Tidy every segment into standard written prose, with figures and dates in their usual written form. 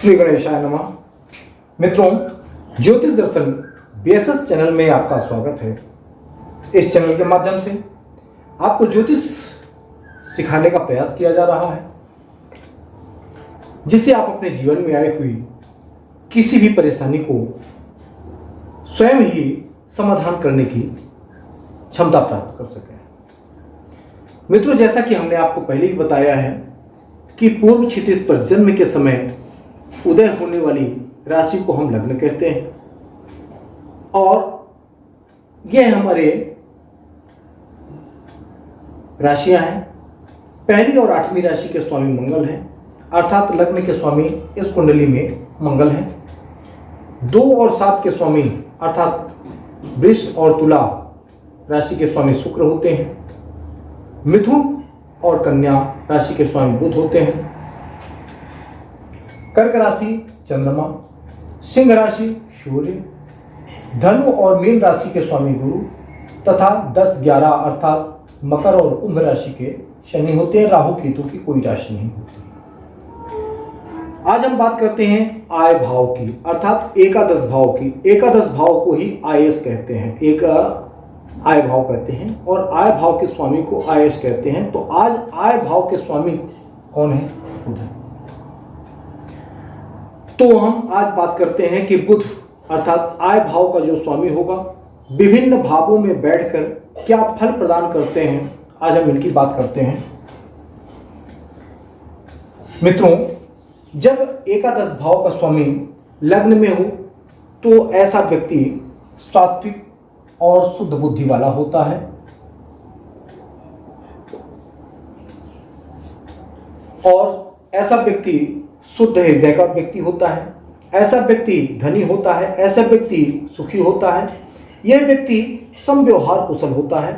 श्री गणेशाय नमः। मित्रों, ज्योतिष दर्शन बीएसएस चैनल में आपका स्वागत है। इस चैनल के माध्यम से आपको ज्योतिष सिखाने का प्रयास किया जा रहा है, जिससे आप अपने जीवन में आई हुई किसी भी परेशानी को स्वयं ही समाधान करने की क्षमता प्राप्त कर सकें। मित्रों, जैसा कि हमने आपको पहले ही बताया है कि पूर्व क्षितिज पर जन्म के समय उदय होने वाली राशि को हम लग्न कहते हैं, और यह हमारे राशियां हैं। पहली और आठवीं राशि के स्वामी मंगल हैं, अर्थात लग्न के स्वामी इस कुंडली में मंगल हैं। 2 और 7 के स्वामी अर्थात वृष और तुला राशि के स्वामी शुक्र होते हैं। मिथुन और कन्या राशि के स्वामी बुध होते हैं। कर्क राशि चंद्रमा, सिंह राशि सूर्य, धनु और मीन राशि के स्वामी गुरु तथा 10-11 अर्थात मकर और कुंभ राशि के शनि होते हैं। राहु केतु की कोई राशि नहीं होती। आज हम बात करते हैं आय भाव की, अर्थात एकादश भाव की। एकादश भाव को ही आयस कहते हैं, एक आय भाव कहते हैं, और आय भाव के स्वामी को आयस कहते हैं। तो आज आय भाव के स्वामी कौन है? बुध है। तो हम आज बात करते हैं कि बुध अर्थात आय भाव का जो स्वामी होगा, विभिन्न भावों में बैठकर क्या फल प्रदान करते हैं, आज हम इनकी बात करते हैं। मित्रों, जब एकादश भाव का स्वामी लग्न में हो तो ऐसा व्यक्ति सात्विक और शुद्ध बुद्धि वाला होता है, और ऐसा व्यक्ति शुद्ध हृदय का व्यक्ति होता है। ऐसा व्यक्ति धनी होता है, ऐसा व्यक्ति सुखी होता है। यह व्यक्ति समव्यवहार कुशल होता है,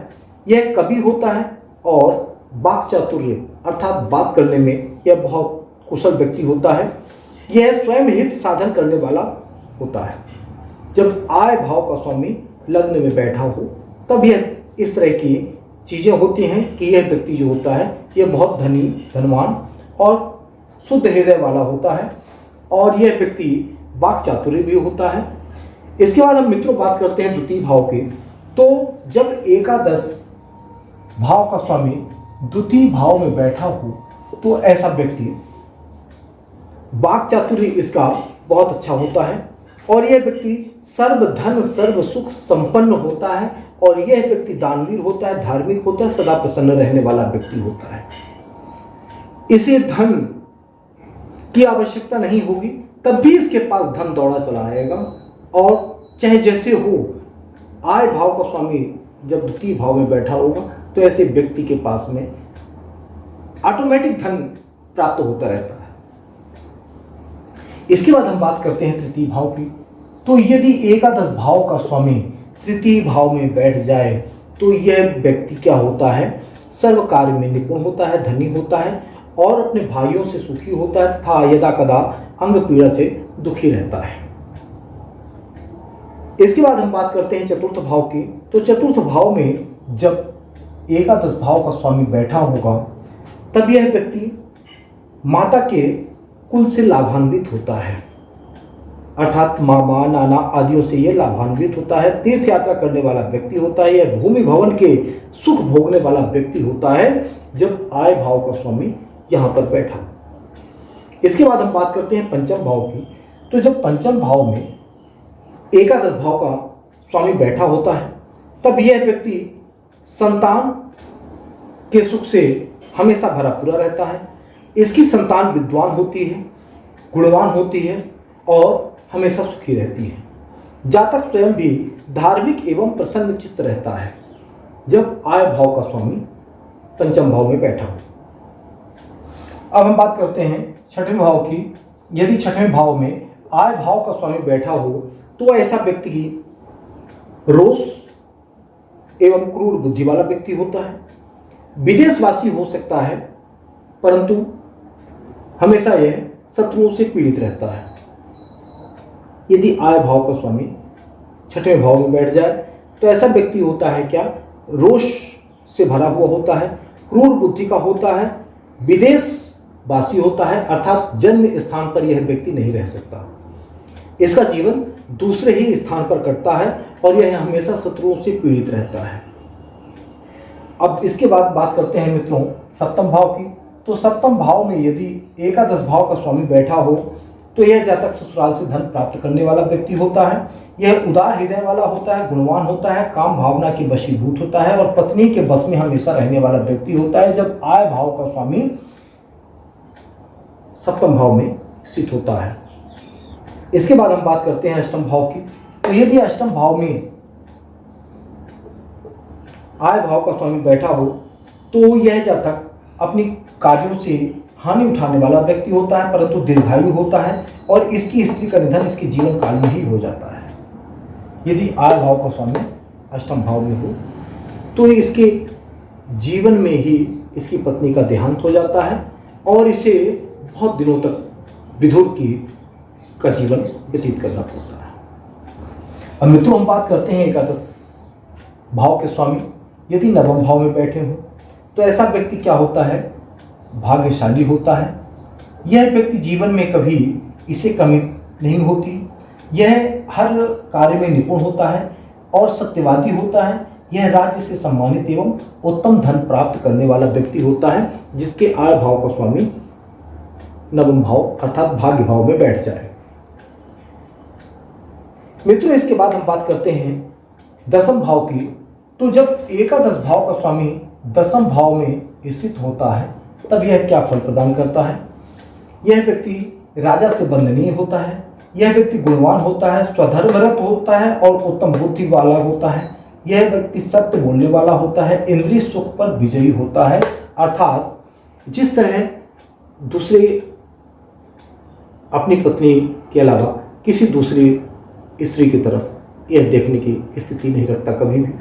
यह कवि होता है, और वाक् चातुर्य अर्थात बात करने में यह बहुत कुशल व्यक्ति होता है। यह स्वयं हित साधन करने वाला होता है। जब आय भाव का स्वामी लग्न में बैठा हो तब यह इस तरह की चीजें होती हैं कि यह व्यक्ति जो होता है यह बहुत धनी, धनवान और शुद्ध हृदय वाला होता है, और यह व्यक्ति वाक् चातुर्य भी होता है। इसके बाद हम मित्रों बात करते हैं द्वितीय भाव की। तो जब एकादश भाव का स्वामी द्वितीय भाव में बैठा हो तो ऐसा व्यक्ति वाक् चातुर्य इसका बहुत अच्छा होता है, और यह व्यक्ति सर्व धन सर्व सुख संपन्न होता है, और यह व्यक्ति दानवीर होता है, धार्मिक होता है, सदा प्रसन्न रहने वाला व्यक्ति होता है। इसे धन की आवश्यकता नहीं होगी, तब भी इसके पास धन दौड़ा चला आएगा, और चाहे जैसे हो। आय भाव का स्वामी जब द्वितीय भाव में बैठा होगा तो ऐसे व्यक्ति के पास में ऑटोमेटिक धन प्राप्त होता रहता है। इसके बाद हम बात करते हैं तृतीय भाव की। तो यदि एकादश भाव का स्वामी तृतीय भाव में बैठ जाए तो यह व्यक्ति क्या होता है? सर्व कार्य में निपुण होता है, धनी होता है, और अपने भाइयों से सुखी होता है तथा यदा कदा अंग पीड़ा से दुखी रहता है। इसके बाद हम बात करते हैं चतुर्थ भाव की। तो चतुर्थ भाव में जब एकादश भाव का स्वामी बैठा होगा तब यह व्यक्ति माता के कुल से लाभान्वित होता है, अर्थात मामा नाना आदियों से यह लाभान्वित होता है। तीर्थ यात्रा करने वाला व्यक्ति होता है, यह भूमि भवन के सुख भोगने वाला व्यक्ति होता है जब आय भाव का स्वामी यहां पर बैठा। इसके बाद हम बात करते हैं पंचम भाव की। तो जब पंचम भाव में एकादश भाव का स्वामी बैठा होता है तब यह व्यक्ति संतान के सुख से हमेशा भरा पूरा रहता है। इसकी संतान विद्वान होती है, गुणवान होती है, और हमेशा सुखी रहती है। जातक स्वयं भी धार्मिक एवं प्रसन्न चित्त रहता है जब आय भाव का स्वामी पंचम भाव में बैठा हो। अब हम बात करते हैं छठवें भाव की। यदि छठवें भाव में आय भाव का स्वामी बैठा हो तो ऐसा व्यक्ति की रोष एवं क्रूर बुद्धि वाला व्यक्ति होता है। विदेशवासी हो सकता है, परंतु हमेशा यह शत्रुओं से पीड़ित रहता है। यदि आय भाव का स्वामी छठवें भाव में बैठ जाए तो ऐसा व्यक्ति होता है क्या? रोष से भरा हुआ होता है, क्रूर बुद्धि का होता है, विदेश वासी होता है, अर्थात जन्म स्थान पर यह व्यक्ति नहीं रह सकता। इसका जीवन दूसरे ही स्थान पर कटता है और यह हमेशा शत्रुओं से पीड़ित रहता है। अब इसके बाद बात करते हैं मित्रों सप्तम भाव की। तो सप्तम भाव में यदि एकादश भाव का स्वामी बैठा हो तो यह जातक ससुराल से धन प्राप्त करने वाला व्यक्ति होता है। यह उदार हृदय वाला होता है, गुणवान होता है, काम भावना की वशीभूत होता है और पत्नी के बस में हमेशा रहने वाला व्यक्ति होता है जब आय भाव का स्वामी सप्तम भाव में स्थित होता है। इसके बाद हम बात करते हैं अष्टम भाव की। तो यदि अष्टम भाव में आय भाव का स्वामी बैठा हो तो यह जातक अपनी कार्यों से हानि उठाने वाला व्यक्ति होता है, परंतु दीर्घायु होता है और इसकी स्त्री का निधन इसके जीवन काल में ही हो जाता है। यदि आय भाव का स्वामी अष्टम भाव में हो तो इसके जीवन में ही इसकी पत्नी का देहांत हो जाता है और इसे बहुत दिनों तक विधुर का जीवन व्यतीत करना पड़ता है। अब मित्रों हम बात करते हैं एकादश भाव के स्वामी यदि नवम भाव में बैठे हों तो ऐसा व्यक्ति क्या होता है, भाग्यशाली होता है। यह व्यक्ति जीवन में कभी इसे कमी नहीं होती। यह हर कार्य में निपुण होता है और सत्यवादी होता है। यह राज्य से सम्मानित एवं उत्तम धन प्राप्त करने वाला व्यक्ति होता है जिसके आय भाव का स्वामी नवम भाव अर्थात भाग्य भाव में बैठ जाए। मित्रों इसके बाद हम बात करते हैं दसम भाव की। तो जब एकादश भाव का स्वामी दसम भाव में स्थित होता है तब यह क्या फल प्रदान करता है। यह व्यक्ति राजा से वंदनीय होता है। यह व्यक्ति गुणवान होता है, स्वधर्मरत होता है और उत्तम बुद्धि वाला होता है। यह व्यक्ति सत्य बोलने वाला होता है, इंद्रिय सुख पर विजयी होता है, अर्थात जिस तरह दूसरे अपनी पत्नी के अलावा किसी दूसरी स्त्री की तरफ यह देखने की स्थिति नहीं रखता कभी भी।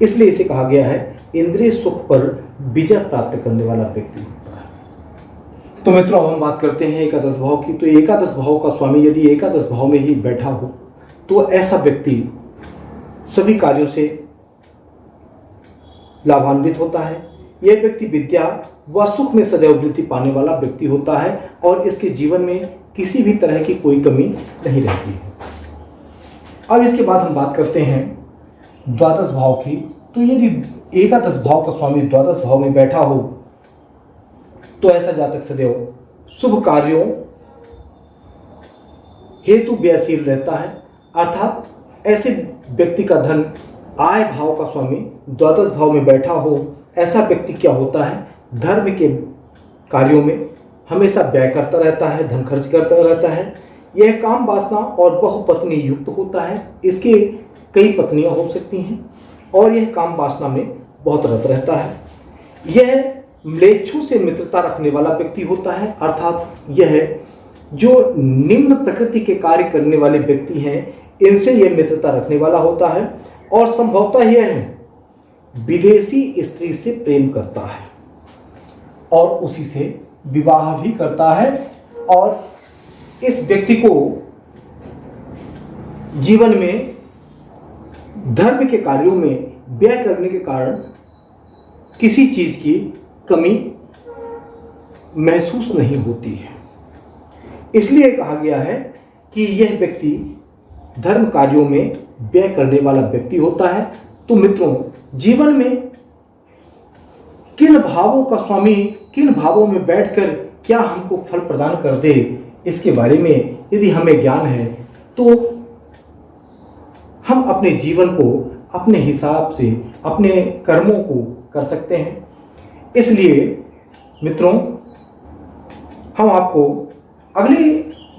इसलिए इसे कहा गया है इंद्रिय सुख पर विजय प्राप्त करने वाला व्यक्ति होता है। तो मित्रों अब हम बात करते हैं एकादश भाव की। तो एकादश भाव का स्वामी यदि एकादश भाव में ही बैठा हो तो ऐसा व्यक्ति सभी कार्यों से लाभान्वित होता है। यह व्यक्ति विद्या व सुख में सदैव वृद्धि पाने वाला व्यक्ति होता है और इसके जीवन में किसी भी तरह की कोई कमी नहीं रहती है। अब इसके बाद हम बात करते हैं द्वादश भाव की। तो यदि एकादश भाव का स्वामी द्वादश भाव में बैठा हो तो ऐसा जातक सदैव शुभ कार्यों हेतु व्ययशील रहता है, अर्थात ऐसे व्यक्ति का धन आय भाव का स्वामी द्वादश भाव में बैठा हो ऐसा व्यक्ति क्या होता है, धर्म के कार्यों में हमेशा व्यय करता रहता है, धन खर्च करता रहता है। यह काम वासना और बहुपत्नी युक्त होता है। इसके कई पत्नियां हो सकती हैं और यह काम वासना में बहुत रत रहता है। यह म्लेच्छों से मित्रता रखने वाला व्यक्ति होता है, अर्थात यह जो निम्न प्रकृति के कार्य करने वाले व्यक्ति हैं इनसे यह मित्रता रखने वाला होता है और संभवतः यह विदेशी स्त्री से प्रेम करता है और उसी से विवाह भी करता है और इस व्यक्ति को जीवन में धर्म के कार्यों में व्यय करने के कारण किसी चीज की कमी महसूस नहीं होती है। इसलिए कहा गया है कि यह व्यक्ति धर्म कार्यों में व्यय करने वाला व्यक्ति होता है। तो मित्रों जीवन में किन भावों का स्वामी किन भावों में बैठकर क्या हमको फल प्रदान कर दे, इसके बारे में यदि हमें ज्ञान है तो हम अपने जीवन को अपने हिसाब से अपने कर्मों को कर सकते हैं। इसलिए मित्रों हम आपको अगले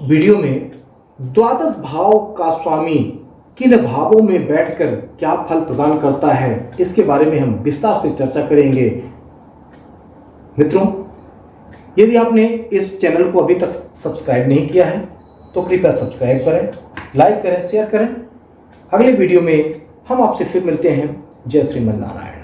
वीडियो में द्वादश भाव का स्वामी किन भावों में बैठकर क्या फल प्रदान करता है इसके बारे में हम विस्तार से चर्चा करेंगे। मित्रों यदि आपने इस चैनल को अभी तक सब्सक्राइब नहीं किया है तो कृपया सब्सक्राइब करें, लाइक करें, शेयर करें। अगले वीडियो में हम आपसे फिर मिलते हैं। जय श्रीमन नारायण।